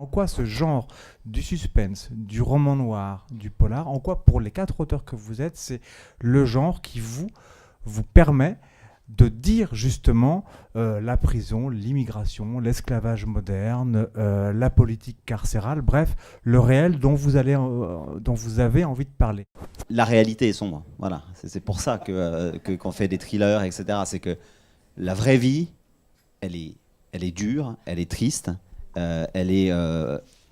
En quoi ce genre du suspense, du roman noir, du polar, en quoi pour les 4 auteurs que vous êtes, c'est le genre qui vous permet de dire justement la prison, l'immigration, l'esclavage moderne, la politique carcérale, bref, le réel dont vous avez envie de parler. La réalité est sombre, voilà. C'est pour ça qu'on fait des thrillers, etc. C'est que la vraie vie, elle est dure, elle est triste, elle est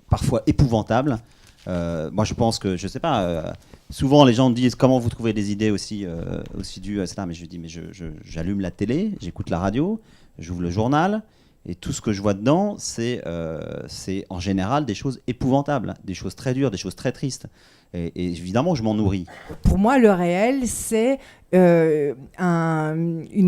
parfois épouvantable. Moi, je pense que, je sais pas, souvent les gens me disent comment vous trouvez des idées aussi dures, etc. Mais je dis, mais j'allume la télé, j'écoute la radio, j'ouvre le journal, et tout ce que je vois dedans, c'est en général des choses épouvantables, des choses très dures, des choses très tristes. Et évidemment, je m'en nourris. Pour moi, le réel, c'est une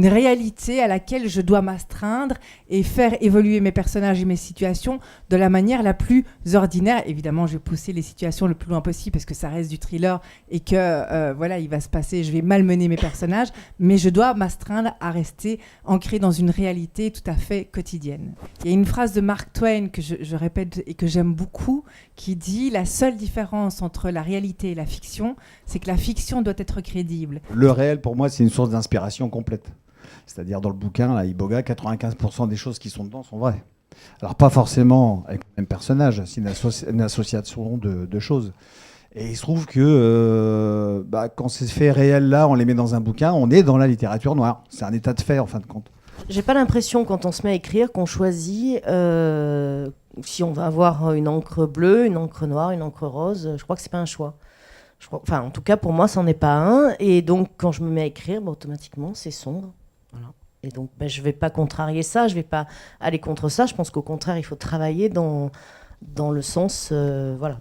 réalité à laquelle je dois m'astreindre et faire évoluer mes personnages et mes situations de la manière la plus ordinaire. Évidemment, je vais pousser les situations le plus loin possible parce que ça reste du thriller et que voilà, il va se passer, je vais malmener mes personnages, mais je dois m'astreindre à rester ancré dans une réalité tout à fait quotidienne. Il y a une phrase de Mark Twain que je répète et que j'aime beaucoup, qui dit: la seule différence entre la réalité et la fiction, c'est que la fiction doit être crédible. Le réel, pour moi, c'est une source d'inspiration complète. C'est-à-dire, dans le bouquin, là, Iboga, 95% des choses qui sont dedans sont vraies. Alors, pas forcément avec le même personnage, c'est une association de choses. Et il se trouve que quand ces faits réels-là, on les met dans un bouquin, on est dans la littérature noire. C'est un état de fait, en fin de compte. J'ai pas l'impression, quand on se met à écrire, qu'on choisit si on va avoir une encre bleue, une encre noire, une encre rose. Je crois que c'est pas un choix. Enfin, en tout cas, pour moi, c'en est pas un. Et donc, quand je me mets à écrire, automatiquement, c'est sombre. Voilà. Et donc, je vais pas contrarier ça, je vais pas aller contre ça. Je pense qu'au contraire, il faut travailler dans le sens... voilà.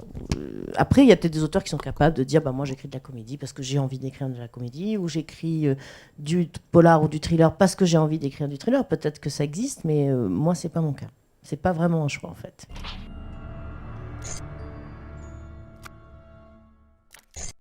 Après, il y a peut-être des auteurs qui sont capables de dire moi, j'écris de la comédie parce que j'ai envie d'écrire de la comédie, ou j'écris du polar ou du thriller parce que j'ai envie d'écrire du thriller. Peut-être que ça existe, mais moi, c'est pas mon cas. C'est pas vraiment un choix, en fait.